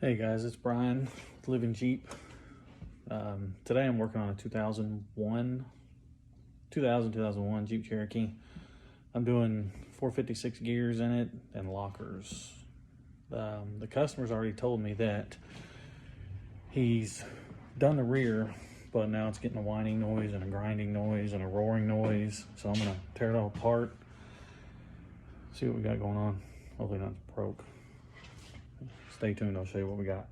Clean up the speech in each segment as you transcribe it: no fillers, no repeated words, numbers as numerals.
Hey guys, it's Brian with Living Jeep. Today I'm working on a 2001 Jeep Cherokee. I'm doing 456 gears in it and lockers. The customer's already told me that he's done the rear, but now it's getting a whining noise and a grinding noise and a roaring noise. So I'm gonna tear it all apart, see what we got going on. Hopefully not broke. Stay tuned, I'll show you what we got.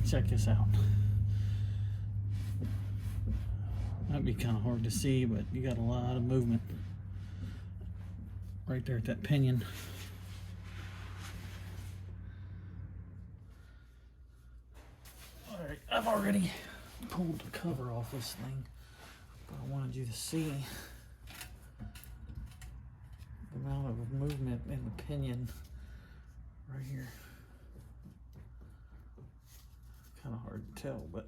Check this out. Might be kind of hard to see, but you got a lot of movement right there at that pinion. All right, I've already pulled the cover off this thing, but I wanted you to see the amount of movement in the pinion right here. Kind of hard to tell, but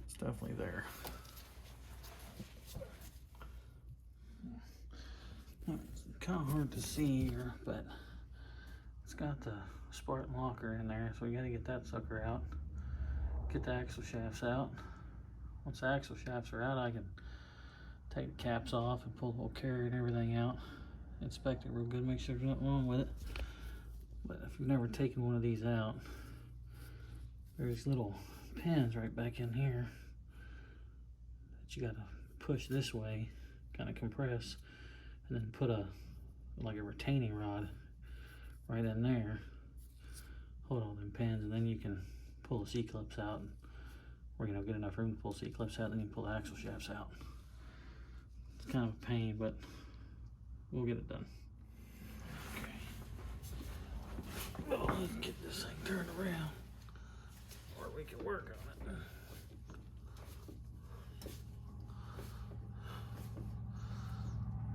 it's definitely there. It's kind of hard to see here, but it's got the Spartan locker in there, so we got to get that sucker out. Get the axle shafts out. Once the axle shafts are out, I can take the caps off and pull the whole carrier and everything out. Inspect it real good, make sure there's nothing wrong with it. But if you've never taken one of these out, there's little pins right back in here that you gotta push this way, kind of compress, and then put like a retaining rod right in there. Hold all them pins, and then you can pull the C-clips out, or get enough room to pull C-clips out, then you can pull the axle shafts out. It's kind of a pain, but we'll get it done. Okay. Well, let's get this thing turned around, or we can work on it.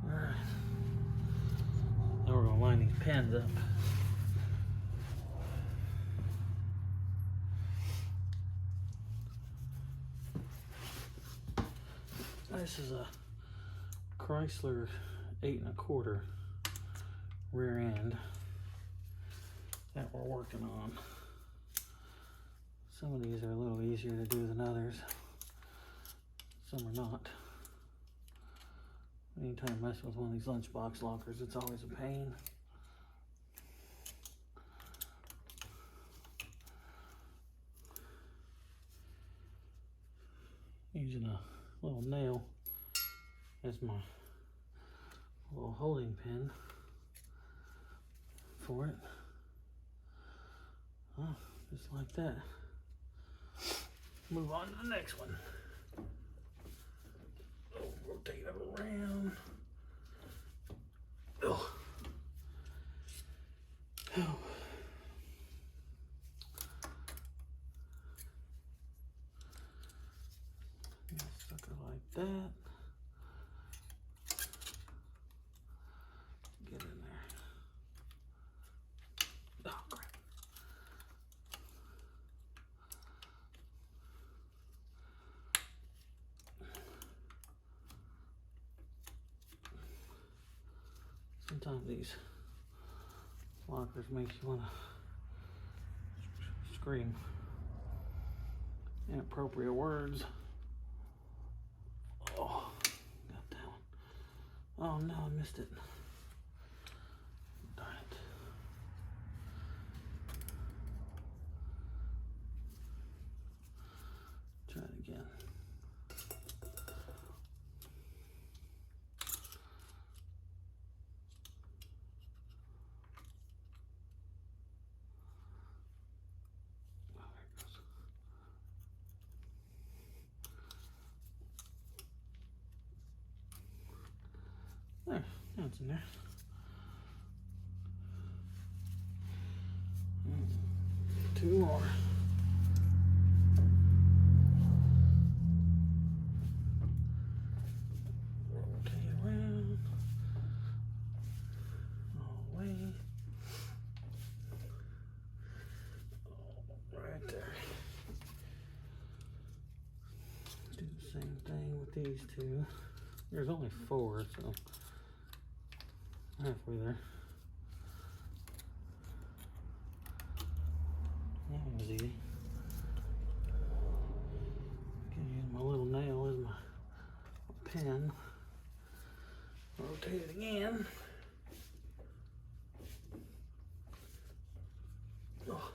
All right. Now we're gonna line these pins up. This is a Chrysler 8 1/4 rear end that we're working on. Some of these are a little easier to do than others. Some are not. Anytime I mess with one of these lunchbox lockers, it's always a pain. Using a little nail as my little holding pin for it. Just like that. Move on to the next one. Rotate it around. Oh. Stuck it like that. Get in there. Oh, crap. Sometimes these lockers make you want to scream inappropriate words. Oh, got that one. Oh no, I missed it. Darn it. Try it again. There, now it's in there. Two more. Rotate around. All the way. Right there. Do the same thing with these two. There's only 4, so halfway there. rotate it again. Oh.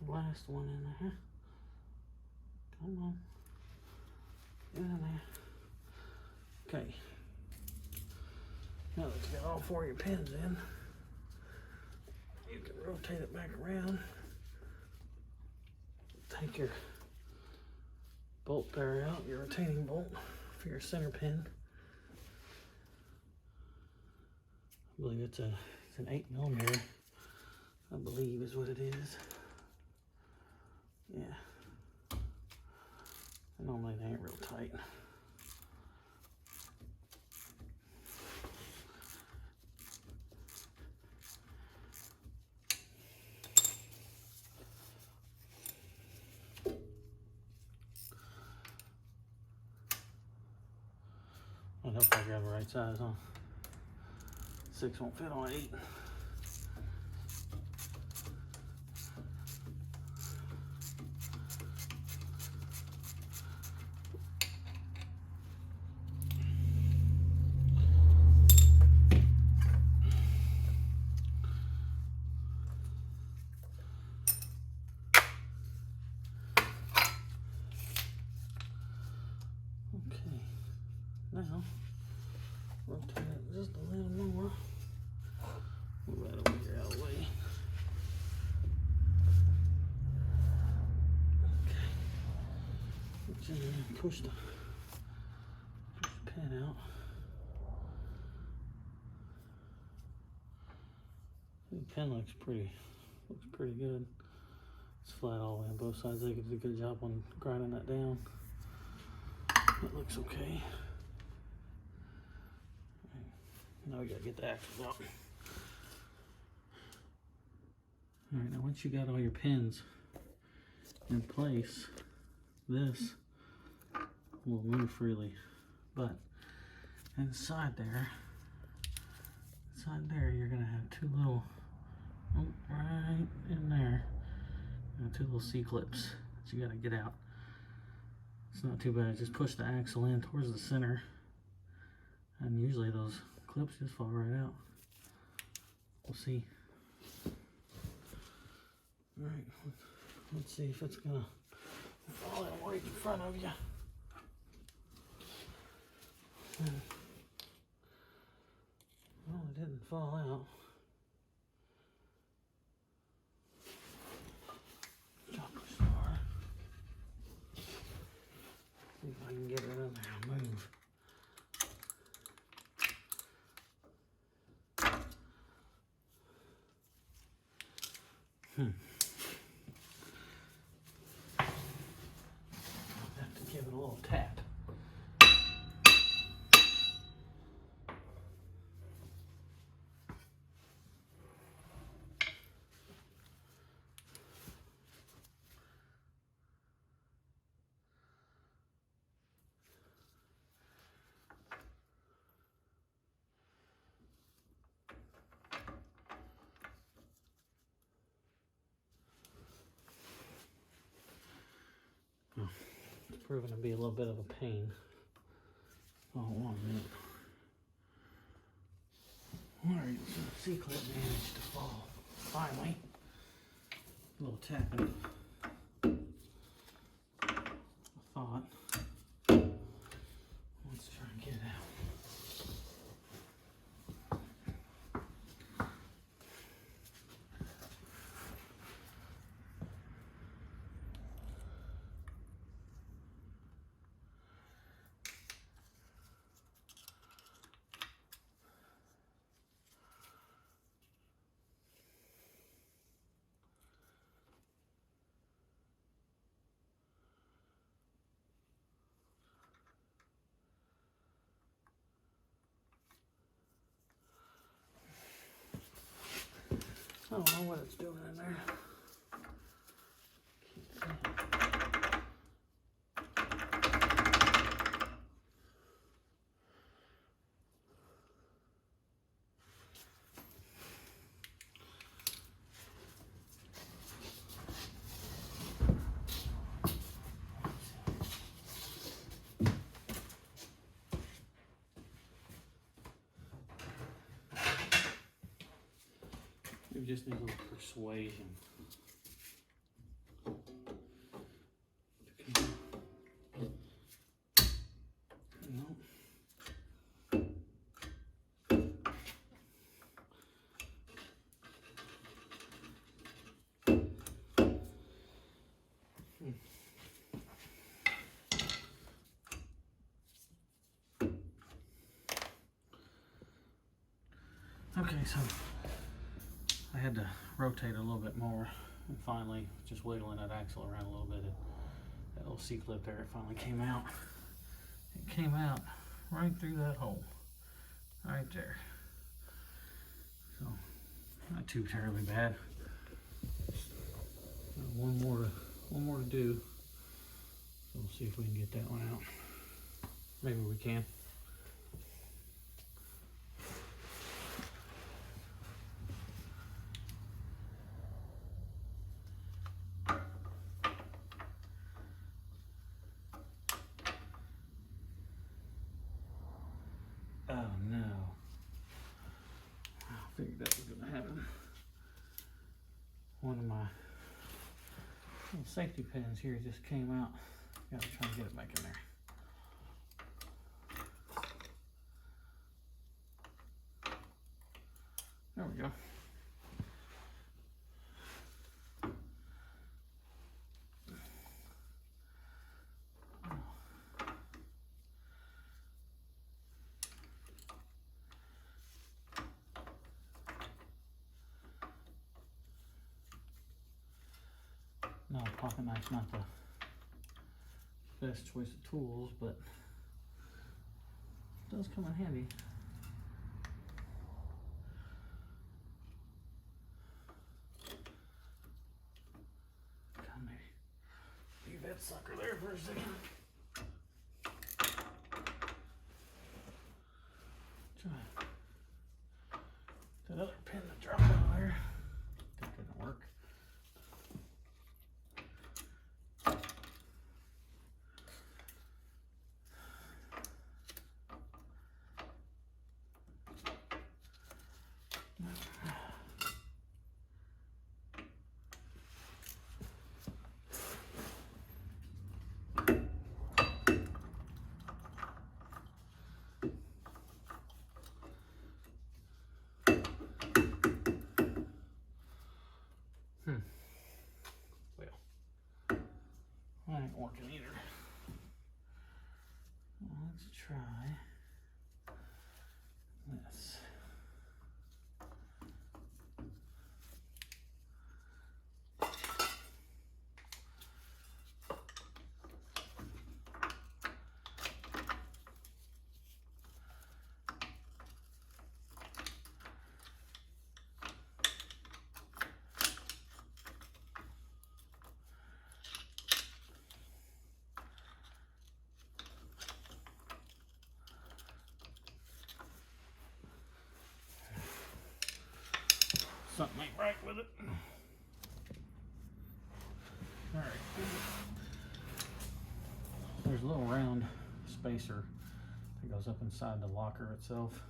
Last one in there. Come on. Get in there. Okay. Now that you got all 4 of your pins in, you can rotate it back around. Take your bolt there out, your retaining bolt for your center pin. I believe it's an 8mm, I believe is what it is. Yeah. Normally they ain't real tight. I hope I grab the right size, huh? 6 won't fit on 8. Okay, now rotate it just a little more. Move that over here out of the way. Okay, reach in there and push the pin out. The pin looks pretty good. It's flat all the way on both sides. They did a good job on grinding that down. It looks okay. Now we gotta get the axles out. Alright, now once you got all your pins in place, this will move freely. But inside there you're gonna have 2 little, right in there, 2 little C-clips that you gotta get out. It's not too bad, just push the axle in towards the center, and usually those clips just fall right out. We'll see. Alright, let's see if it's gonna fall in right in front of you. Well, it didn't fall out. Drop the star. See if I can get it in there and move. I'll have to give it a little tap. It's proven to be a little bit of a pain. Oh, 1 minute. Alright, so the C-clip managed to fall. Finally. A little tapping. I thought. Let's try and get it out. I don't know what it's doing in there. We just need a little persuasion. Nope. Okay, so I had to rotate a little bit more, and finally, just wiggling that axle around a little bit, that little C-clip there, it finally came out. It came out right through that hole, right there. So, not too terribly bad. One more to do. So we'll see if we can get that one out. Maybe we can. Oh no. I figured that was gonna happen. One of my little safety pins here just came out. Gotta try and get it back in there. There we go. No, a pocket knife's not the best choice of tools, but it does come in handy. Leave that sucker there for a second. Try that other pin that dropped out there. That didn't work. Well, that ain't working either. Let's try this. Something ain't right with it. All right. There's a little round spacer that goes up inside the locker itself.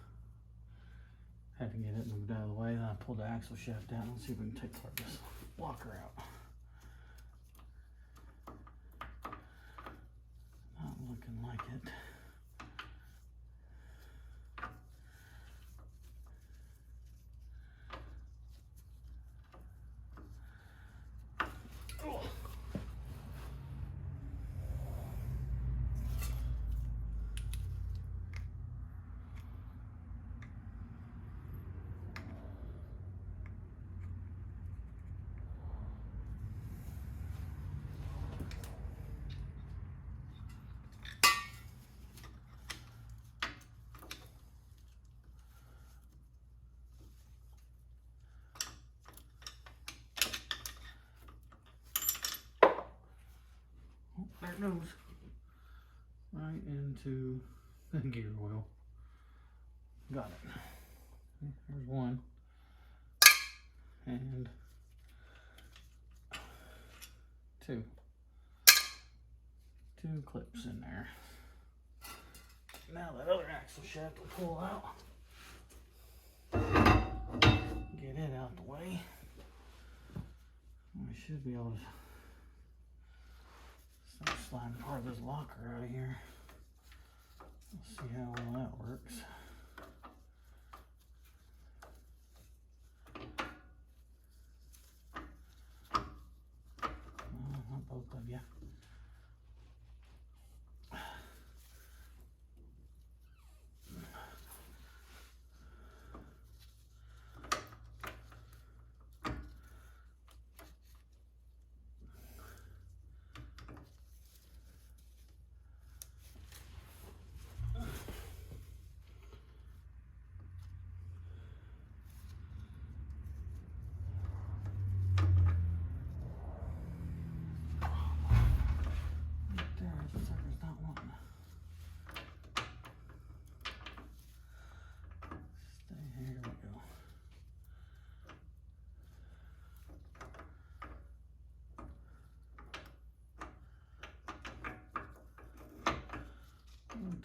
Had to get it moved out of the way. Then I pulled the axle shaft down. Let's see if we can take part of this locker out. Not looking like it. There it goes. Right into the gear wheel. Got it. There's one. And two. Two clips in there. Now that other axle shaft will pull out. Get get it out the way. We should be able to start sliding part of this locker out of here. Let's see how well that works. Not both of you.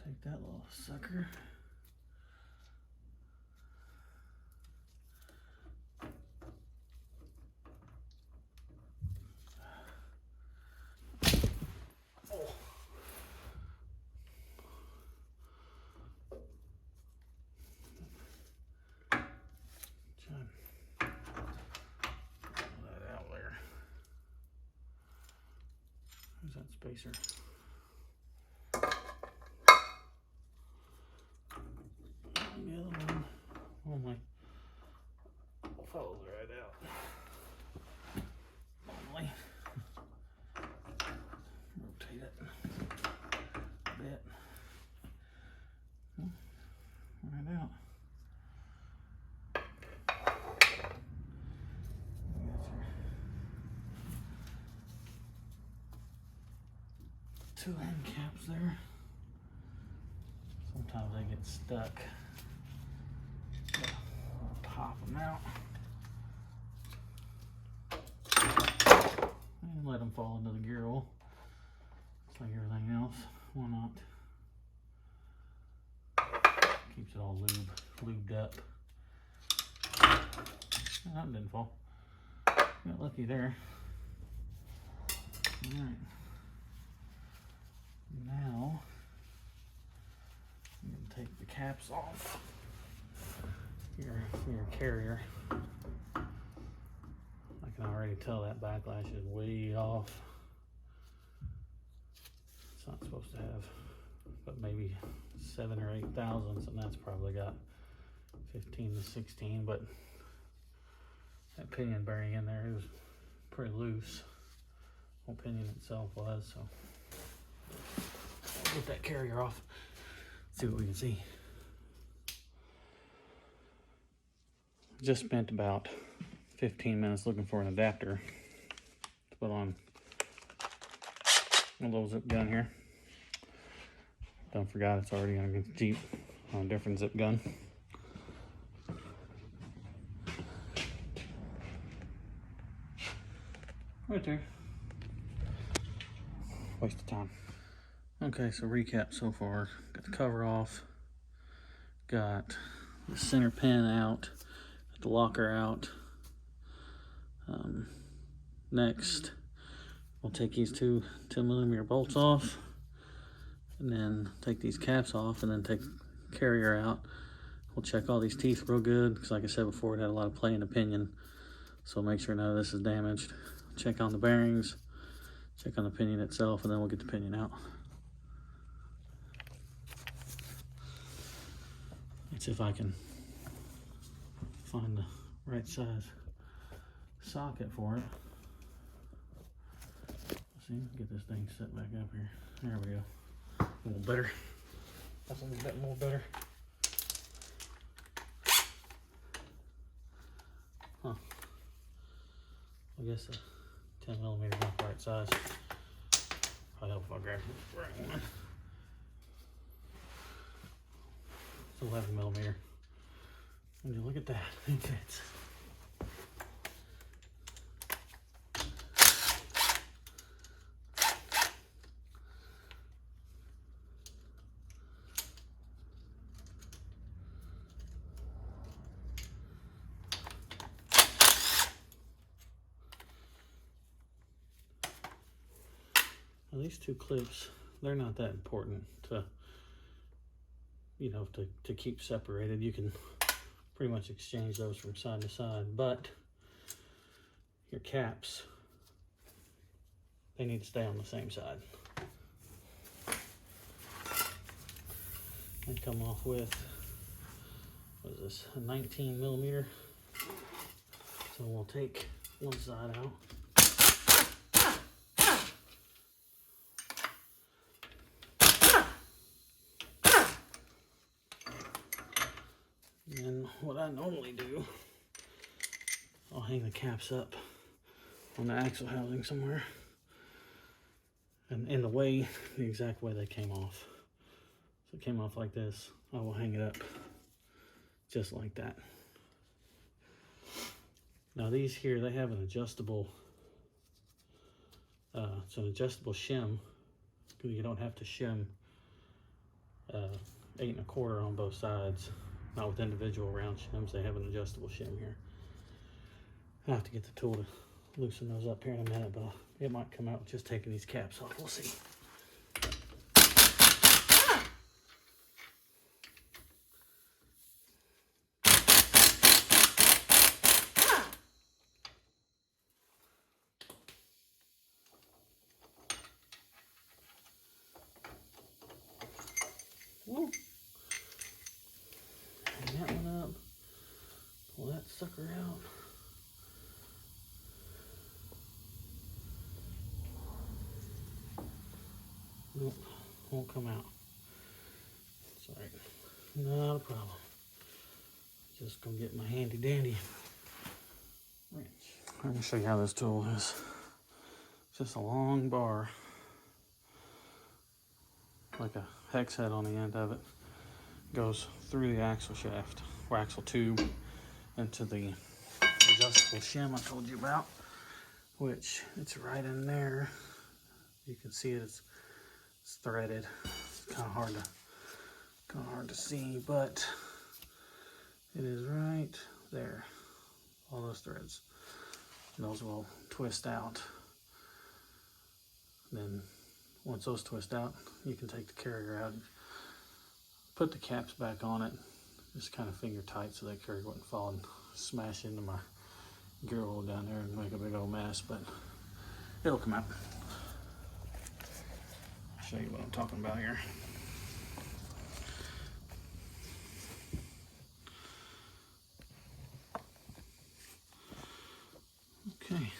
Take that little sucker. Oh. Try that out there. Who's that spacer? The other one, oh my, follows right out. Normally, rotate it a bit. Right out. Two end caps there. Sometimes they get stuck. I'll pop them out and let them fall into the gear oil. Just like everything else. Why not? Keeps it all lubed up. Oh, that didn't fall. Got lucky there. Alright. Now I'm going to take the caps off your carrier. I can already tell that backlash is way off. It's not supposed to have but maybe 7 or 8 thousandths, and that's probably got 15 to 16, but that pinion bearing in there is pretty loose. The pinion itself was, so I'll get that carrier off, see what we can see. Just spent about 15 minutes looking for an adapter to put on a little zip gun here. Don't forget it's already on a Jeep on a different zip gun. Right there. Waste of time. Okay, so recap so far. Got the cover off. Got the center pin out. Got the locker out. Next, we'll take these two 10mm bolts off. And then take these caps off and then take the carrier out. We'll check all these teeth real good because like I said before, it had a lot of play in the pinion. So make sure none of this is damaged. Check on the bearings, check on the pinion itself, and then we'll get the pinion out. Let's see if I can find the right size socket for it. Let's see, get this thing set back up here. There we go. A little better. That's a little bit more better. Huh. I guess a 10mm not the right size. Probably help if I grab the right one. It's 11mm. Would you look at that? It fits. Now these two clips, they're not that important to, you know, to keep separated. You can pretty much exchange those from side to side, but your caps, they need to stay on the same side. And come off with, what is this, a 19 millimeter. So we'll take one side out. And what I normally do, I'll hang the caps up on the axle housing somewhere. And in the exact way they came off. So it came off like this. I will hang it up just like that. Now these here, they have an adjustable, it's an adjustable shim. You don't have to shim 8 1/4 on both sides. Not with individual round shims, they have an adjustable shim here. I'll have to get the tool to loosen those up here in a minute, but it might come out with just taking these caps off. We'll see. Woo. Hang that one up. Pull that sucker out. Nope, won't come out. Sorry, not a problem. Just gonna get my handy dandy wrench. Let me show you how this tool is. It's just a long bar, like a hex head on the end of it. Goes through the axle shaft, or axle tube, into the adjustable shim I told you about, which it's right in there. You can see it's threaded. It's kind of hard to see, but it is right there. All those threads. And those will twist out. Then once those twist out, you can take the carrier out and put the caps back on it. Just kind of finger tight so that carrier wouldn't fall and smash into my gear oil down there and make a big old mess, but it'll come out. I'll show you what I'm talking about here. Okay.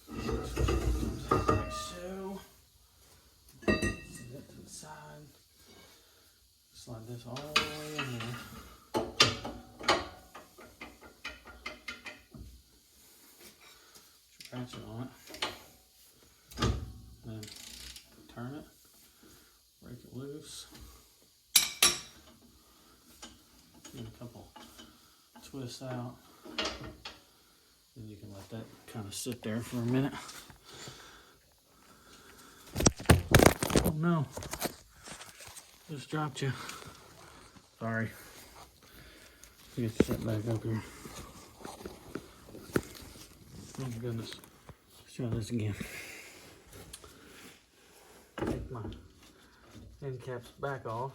Like so. Set it to the side. Slide this all the way in there. Ratchet on it. Then turn it. Break it loose. Give it a couple twists out. Then you can let that kind of sit there for a minute. Oh no. Just dropped you. Sorry. Get you set back up here. Oh my goodness. Let's try this again. Take my end caps back off.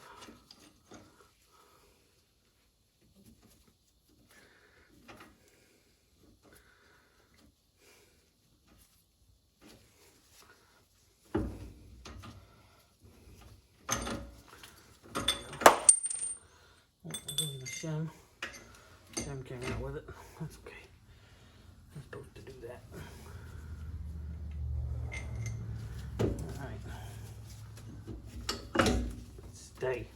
Shim came out with it. That's okay. I'm supposed to do that. Alright. Stay.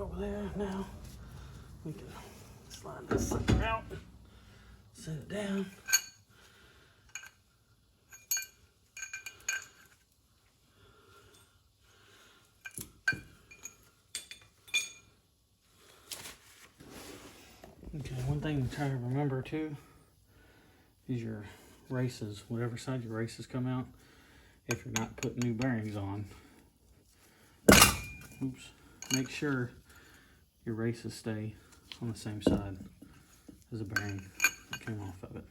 Over there now. We can slide this sucker out, set it down. Okay, one thing to try to remember too is your races, whatever side your races come out, if you're not putting new bearings on, oops, make sure your races stay on the same side as the bearing that came off of it.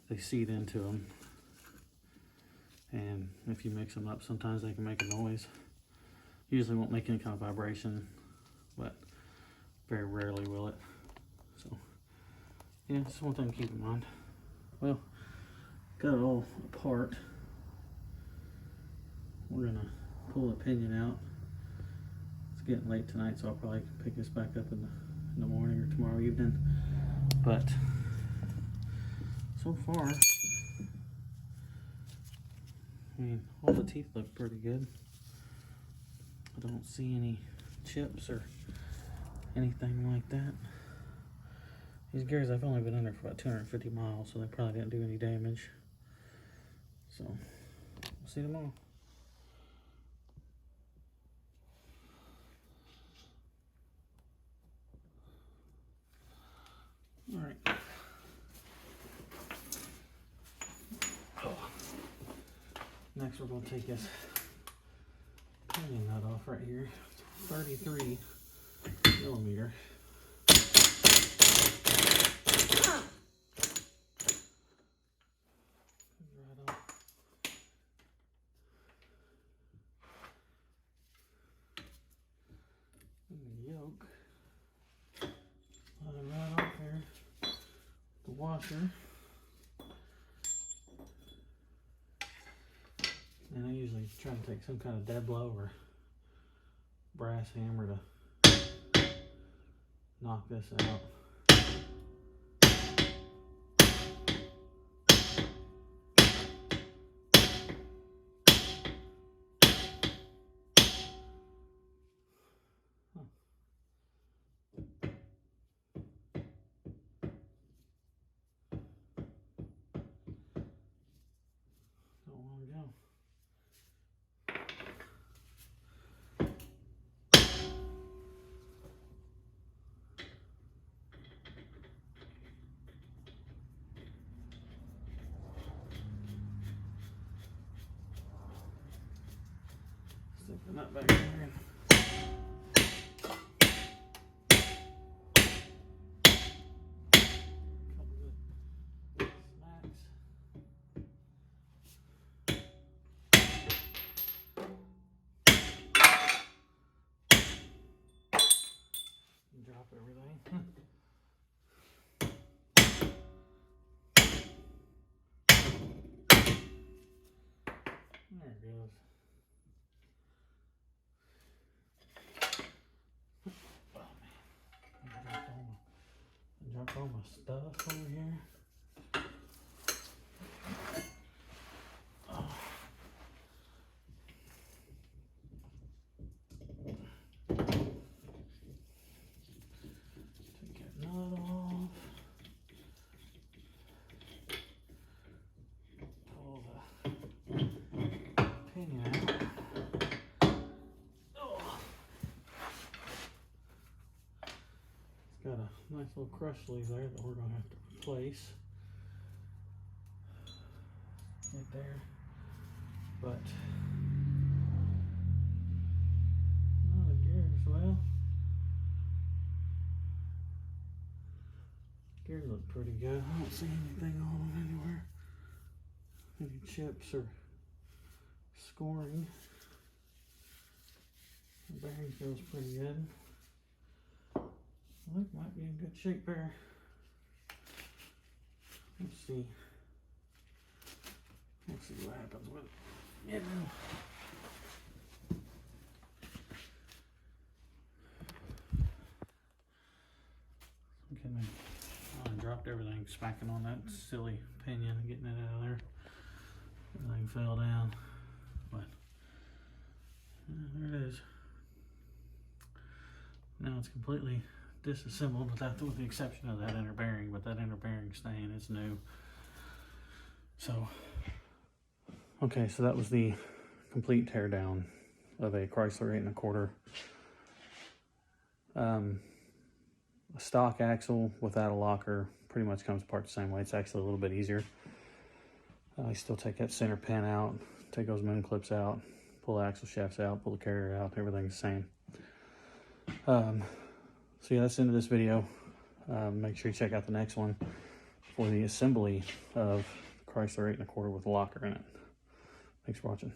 They seat into them, and if you mix them up, sometimes they can make a noise. Usually won't make any kind of vibration, but very rarely will it. So yeah, just one thing to keep in mind. Well, got it all apart. We're gonna pull the pinion out. It's getting late tonight, so I'll probably pick this back up in the morning or tomorrow evening. But so far, I mean, all the teeth look pretty good. I don't see any chips or anything like that. These gears, I've only been under for about 250 miles, so they probably didn't do any damage. So, we'll see tomorrow. All right. Next, we're going to take this pinion nut off right here. It's 33 millimeter. Right off. And the yoke. Right off here. The washer. And I usually try to take some kind of dead blow or brass hammer to knock this out. Don't want to go. Stick the nut back in here. Drop everything. There it goes. Oh man, I dropped all my stuff over here. Oh. Take that nut off. Pull the pinion out. Oh. It's got a nice little crush sleeve there that we're going to have to replace. Right there. But no, the gears, well, gears look pretty good. I don't see anything on them anywhere. Any chips or scoring. The bearing feels pretty good. I think might be in good shape there. Let's see. Let's see what happens with it. Okay, I dropped everything, smacking on that silly pinion and getting it out of there. Everything fell down, but there it is. Now it's completely disassembled with the exception of that inner bearing, but that inner bearing staying is new. So, okay, so that was the complete teardown of a Chrysler 8 1/4. A stock axle without a locker pretty much comes apart the same way. It's actually a little bit easier. I still take that center pin out, take those moon clips out, pull the axle shafts out, pull the carrier out, everything's the same. So yeah, that's the end of this video. Make sure you check out the next one for the assembly of the Chrysler 8 1/4 with a locker in it. Thanks for watching.